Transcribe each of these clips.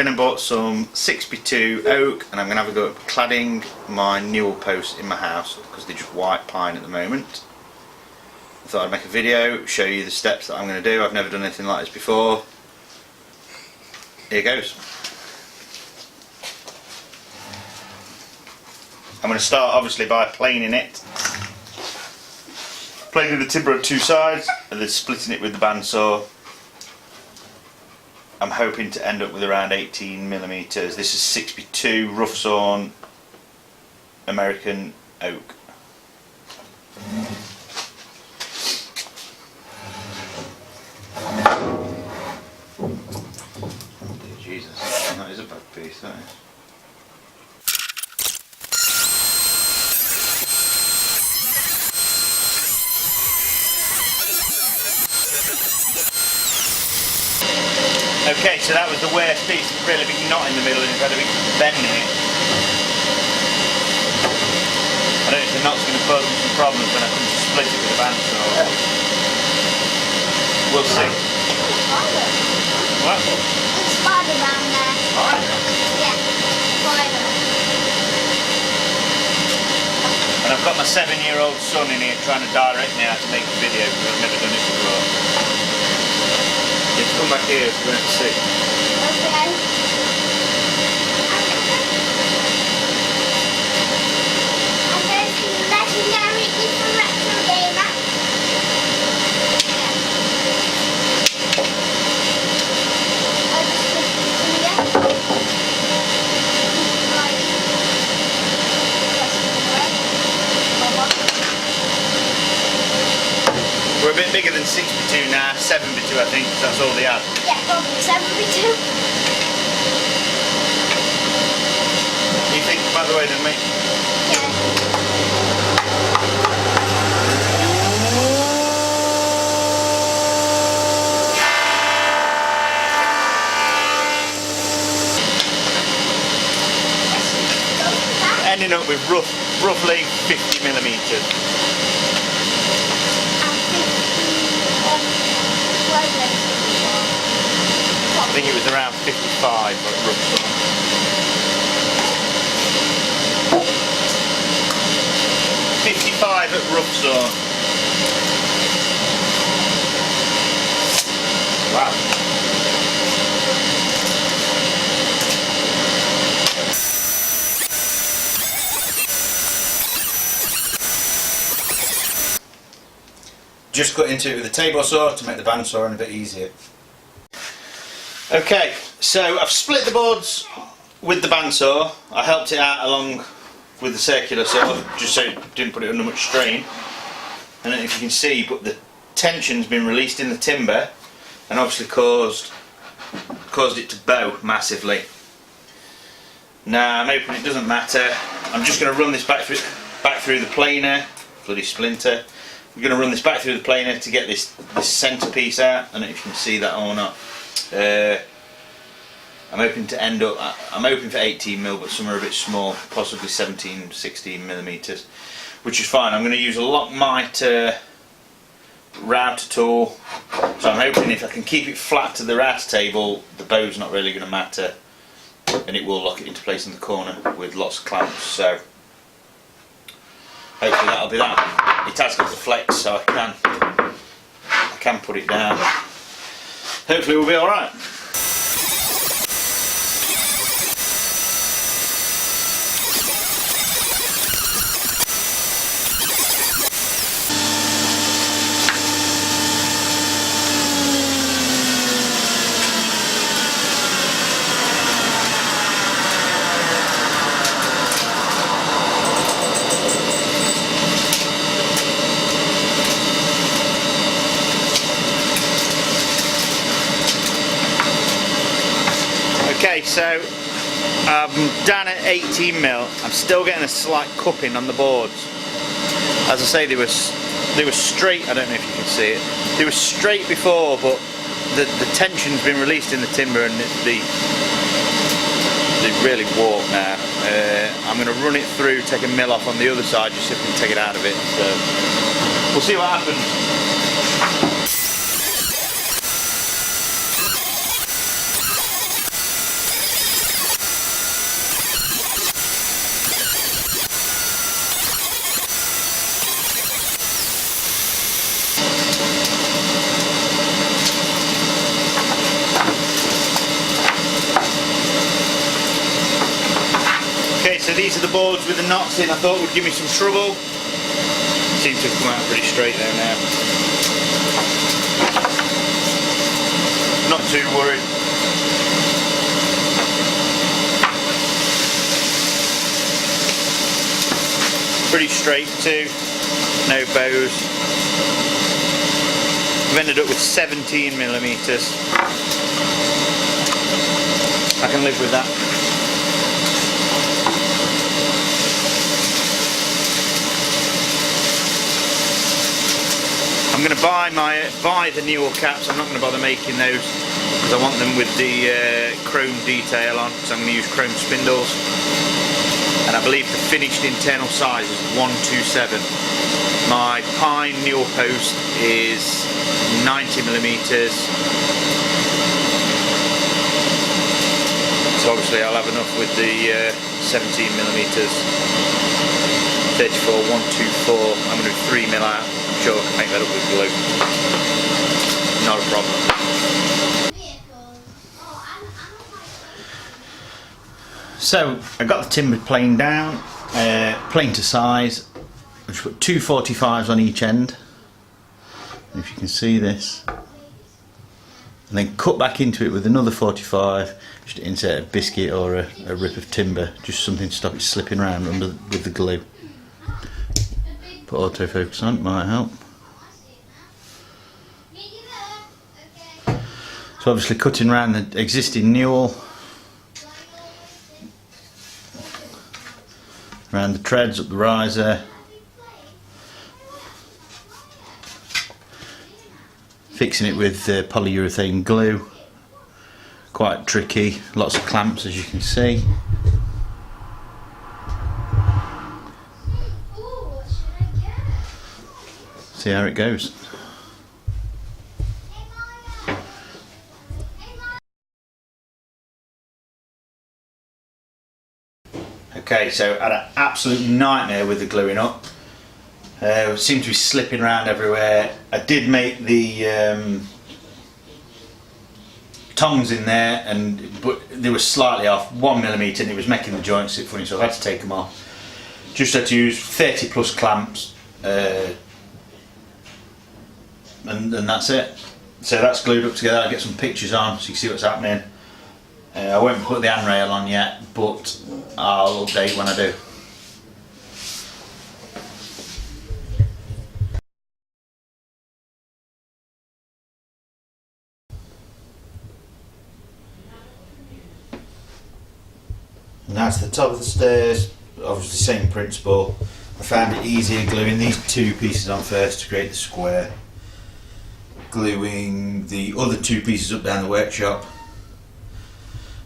been and bought some 6x2 oak, and I'm going to have a go at cladding my newel posts in my house because they're just white pine at the moment. I thought I'd make a video, show you the steps that I'm going to do. I've never done anything like this before. Here goes. I'm going to start obviously by planing it. Planing the timber on two sides and then splitting it with the bandsaw. I'm hoping to end up with around 18mm. This is 6x2 rough sawn American oak. Jesus, that is a bad piece, that is. Okay, so that was the worst piece, really big knot in the middle and it's had a big bend in it. I don't know if the knot's going to cause me some problems when I come to split it with a bandsaw. We'll see. What? There's a spider down there. Spider? Yeah, spider. And I've got my 7-year-old son in here trying to direct me how to make a video because I've never done it before. Come back here if you want to see. Okay. I'm going to see the legendary Ethan Retro Gamer. I'll just put it in here. We're a bit bigger than 6x2 now, 7x2 I think, because that's all they have. Yeah, probably 7x2. You think by the way than me? Yeah. Ending up with roughly 50mm. I think it was around 55 but rough sawn. 55 at rough sawn. Wow. Just cut into it with a table saw to make the bandsaw a bit easier. Okay, so I've split the boards with the bandsaw. I helped it out along with the circular saw, just so it didn't put it under much strain. And if you can see, but the tension's been released in the timber and obviously caused it to bow massively. Now I'm hoping it doesn't matter. I'm just going to run this back through the planer. Bloody splinter. I'm going to run this back through the planer to get this centre piece out. I don't know if you can see that or not. I'm hoping to end up, I'm hoping for 18mm, but some are a bit small, possibly 16mm, which is fine. I'm going to use a Lockmite router tool, so I'm hoping if I can keep it flat to the router table, the bow's not really going to matter, and it will lock it into place in the corner with lots of clamps. So hopefully that'll be that. It has got the flex, so I can put it down. Hopefully we'll be alright. Okay, so I'm down at 18mm. I'm still getting a slight cupping on the boards. As I say, they were straight. I don't know if you can see it. They were straight before, but the tension's been released in the timber and they've really warped now. I'm going to run it through, take a mill off on the other side, just so we can take it out of it. So we'll see what happens. so these are the boards with the knots in. I thought would give me some trouble. Seem to have come out pretty straight there now. Not too worried. Pretty straight too, no bows. I've ended up with 17 millimeters. I can live with that. I'm going to buy the newel caps. I'm not going to bother making those because I want them with the chrome detail on, so I'm going to use chrome spindles. And I believe the finished internal size is 127. My pine newel post is 90 millimeters. So obviously I'll have enough with the 17 millimeters. 34, 124. I'm going to do 3 mil out. I'm sure I can make that up with glue. Not a problem. So I got the timber plane down, plane to size. I just put two 45s on each end, if you can see this, and then cut back into it with another 45, just to insert a biscuit or a rip of timber, just something to stop it slipping around under with the glue. Put autofocus on, might help. So obviously cutting around the existing newel, around the treads, up the riser, fixing it with polyurethane glue. Quite tricky, lots of clamps as you can see. See how it goes. Okay, so I had an absolute nightmare with the gluing up. It seemed to be slipping around everywhere. I did make the tongs in there, but they were slightly off 1 millimeter, and it was making the joints sit funny, so I had to take them off. Just had to use 30 plus clamps, and that's it. So that's glued up together. I'll get some pictures on so you can see what's happening. I won't put the handrail on yet, but I'll update when I do. And that's the top of the stairs, obviously same principle. I found it easier gluing these two pieces on first to create the square, gluing the other two pieces up down the workshop,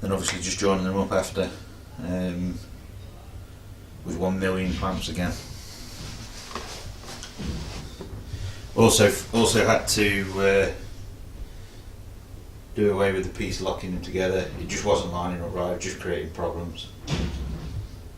then obviously just joining them up after with 1 million clamps again. Also had to do away with the piece locking them together. It just wasn't lining up right, just creating problems.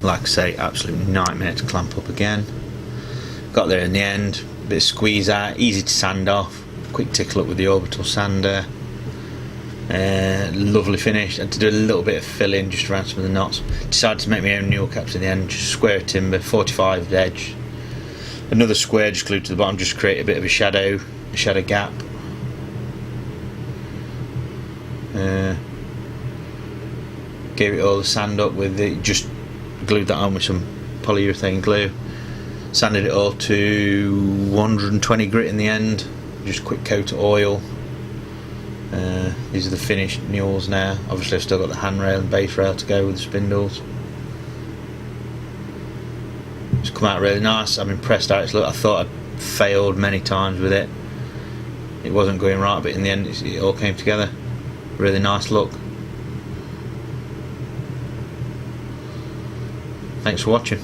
Like I say, absolute nightmare to clamp up again. Got there in the end, bit of squeeze out, easy to sand off, quick tickle up with the orbital sander. Lovely finish. Had to do a little bit of filling just around some of the knots. Decided to make my own newel caps in the end, just square of timber, 45 edge. Another square just glued to the bottom, just to create a bit of a shadow gap. Gave it all the sand up with it, just glued that on with some polyurethane glue. Sanded it all to 120 grit in the end, just a quick coat of oil. These are the finished newels now. Obviously I've still got the handrail and base rail to go with the spindles. It's come out really nice. I'm impressed how it's looked. I thought I'd failed many times with it. It wasn't going right, but in the end it all came together. Really nice look. Thanks for watching.